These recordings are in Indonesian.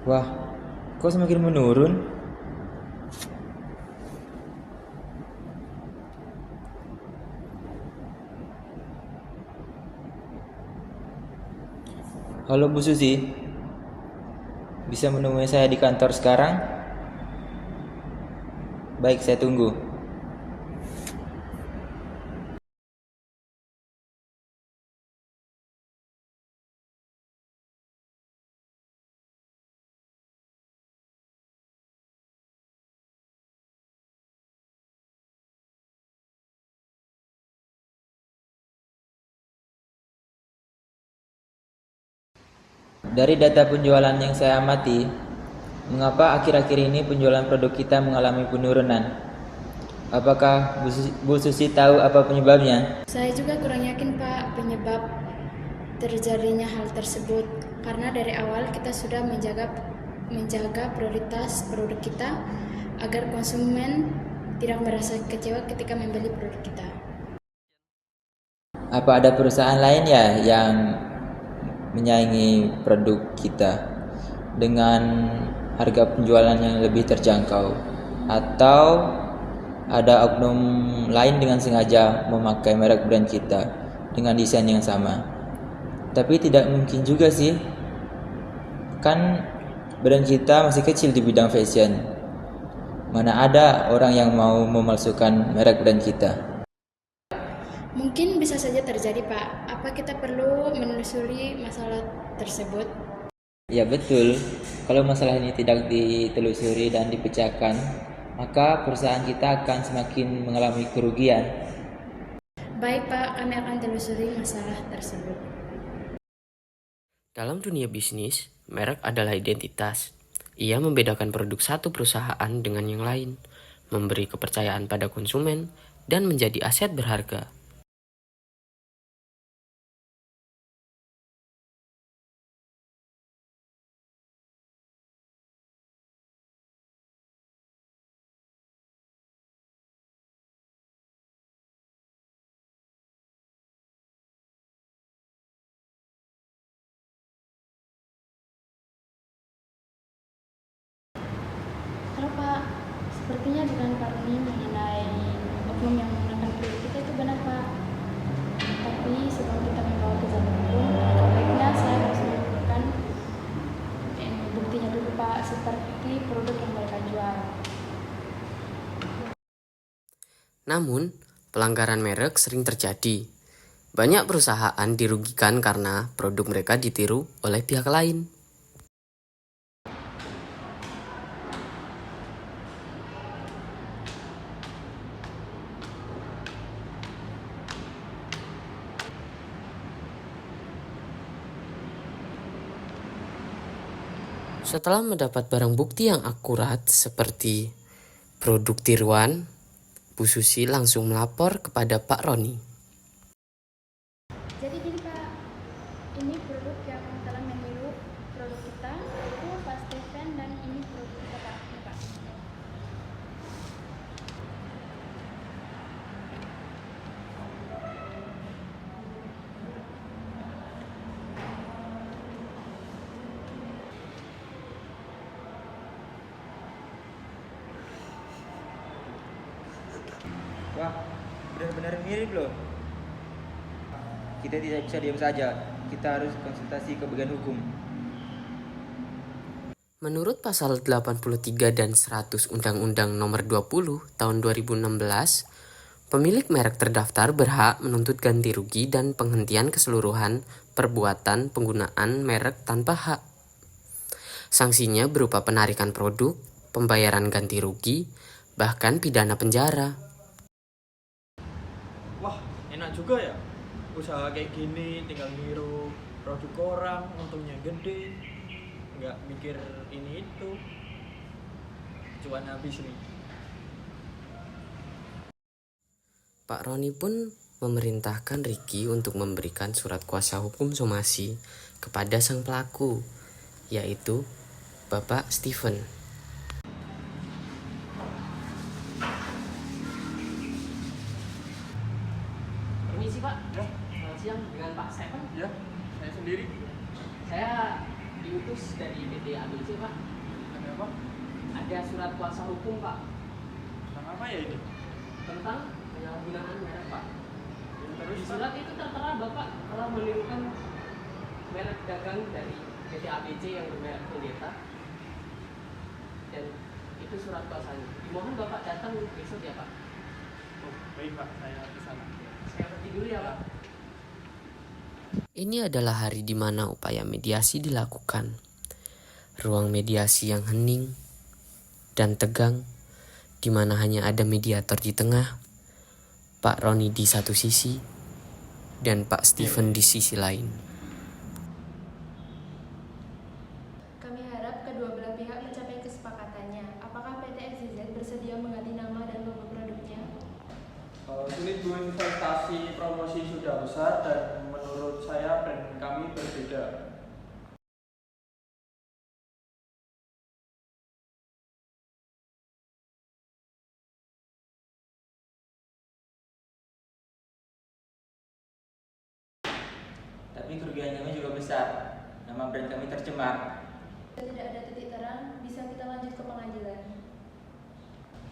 Wah, kok semakin menurun? Halo Bu Susi, bisa menemui saya di kantor sekarang? Baik, saya tunggu. Dari data penjualan yang saya amati, mengapa akhir-akhir ini penjualan produk kita mengalami penurunan? Apakah Bu Susi tahu apa penyebabnya? Saya juga kurang yakin Pak penyebab terjadinya hal tersebut karena dari awal kita sudah menjaga prioritas produk kita agar konsumen tidak merasa kecewa ketika membeli produk kita. Apa ada perusahaan lain ya yang menyaingi produk kita dengan harga penjualan yang lebih terjangkau, atau ada oknum lain dengan sengaja memakai merek brand kita dengan desain yang sama? Tapi tidak mungkin juga sih, kan brand kita masih kecil di bidang fashion. Mana ada orang yang mau memalsukan merek brand kita? Mungkin bisa saja terjadi Pak. Apa kita perlu menelusuri masalah tersebut? Ya betul, kalau masalah ini tidak ditelusuri dan dipecahkan, maka perusahaan kita akan semakin mengalami kerugian. Baik Pak, kami akan telusuri masalah tersebut. Dalam dunia bisnis, merek adalah identitas. Ia membedakan produk satu perusahaan dengan yang lain, memberi kepercayaan pada konsumen, dan menjadi aset berharga. Halo Pak, sepertinya dugaan Pak Roni mengenai oknum yang menggunakan produk kita itu benar Pak. Tapi sebelum kita membawa ke jalur hukum, baiknya saya harus mengumpulkan buktinya dulu Pak, seperti produk yang mereka jual. Namun, pelanggaran merek sering terjadi. Banyak perusahaan dirugikan karena produk mereka ditiru oleh pihak lain. Setelah mendapat barang bukti yang akurat seperti produk tiruan, Bu Susi langsung melapor kepada Pak Roni. Jadi gini Pak, ini produk yang telah meniru produk kita, itu Pak Stephen, dan ini produk kita Pak. Ini, Pak. Wah, benar-benar mirip loh. Kita tidak bisa diam saja, kita harus konsultasi ke bagian hukum. Menurut pasal 83 dan 100 Undang-Undang Nomor 20 Tahun 2016, pemilik merek terdaftar berhak menuntut ganti rugi dan penghentian keseluruhan perbuatan penggunaan merek tanpa hak. Sanksinya berupa penarikan produk, pembayaran ganti rugi, bahkan pidana penjara. Wah, enak juga ya. Usaha kayak gini tinggal niru produk orang, untungnya gede. Nggak mikir ini itu. Cuan habis nih. Pak Roni pun memerintahkan Ricky untuk memberikan surat kuasa hukum somasi kepada sang pelaku, yaitu Bapak Stephen. Permisi Pak, selamat siang dengan Pak Stephen. Ya, saya sendiri. Saya diutus dari PT ABC Pak. Ada apa? Ada surat kuasa hukum Pak Tentang apa ya ini? tentang penyalahgunaan merek Pak. Ya, terus Di Pak? surat itu tertera Bapak telah menirukan merek dagang dari PT ABC yang bermerek Vendetta, dan itu surat kuasanya. Dimohon Bapak datang besok ya Pak. Oh, baik Pak, saya ke sana. Saya pergi dulu ya Pak. Ini adalah hari di mana upaya mediasi dilakukan. Ruang mediasi yang hening dan tegang, di mana hanya ada mediator di tengah, Pak Roni di satu sisi, dan Pak Steven di sisi lain. Kami harap kedua belah pihak mencapai kesepakatannya. Apakah PT XYZ bersedia mengganti nama dan logo produknya? Unit 2 investasi promosi sudah besar dan menurut saya brand kami berbeda. Tapi kerugian kami juga besar. Nama brand kami tercemar. Tidak ada titik terang, bisa kita lanjut ke pengadilan.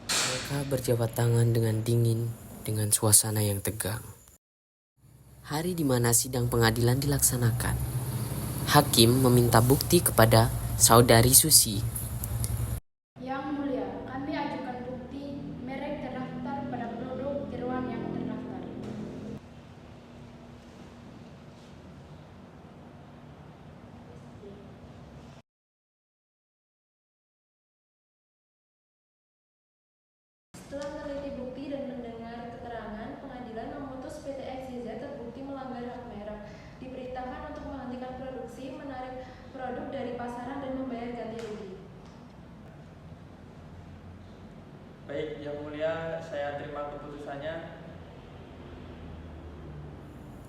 Mereka berjabat tangan dengan dingin, dengan suasana yang tegang. Hari di mana sidang pengadilan dilaksanakan. Hakim meminta bukti kepada saudari Susi. Yang mulia, kami ajukan bukti merek terdaftar pada produk tiruan yang terdaftar. Setelah meneliti bukti dan mendengar keterangan, pengadilan memutus PT XYZ terbukti melanggar hak merek, diperintahkan untuk menghentikan produksi, menarik produk dari pasaran dan membayar ganti rugi. Baik, Yang Mulia, saya terima keputusannya.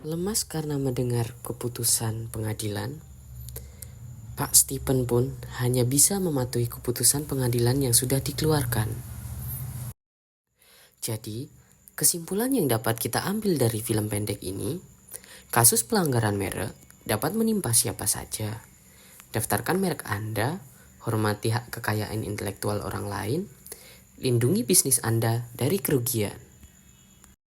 Lemas karena mendengar keputusan pengadilan, Pak Stephen pun hanya bisa mematuhi keputusan pengadilan yang sudah dikeluarkan. Jadi, kesimpulan yang dapat kita ambil dari film pendek ini, kasus pelanggaran merek dapat menimpa siapa saja. Daftarkan merek Anda, hormati hak kekayaan intelektual orang lain, lindungi bisnis Anda dari kerugian.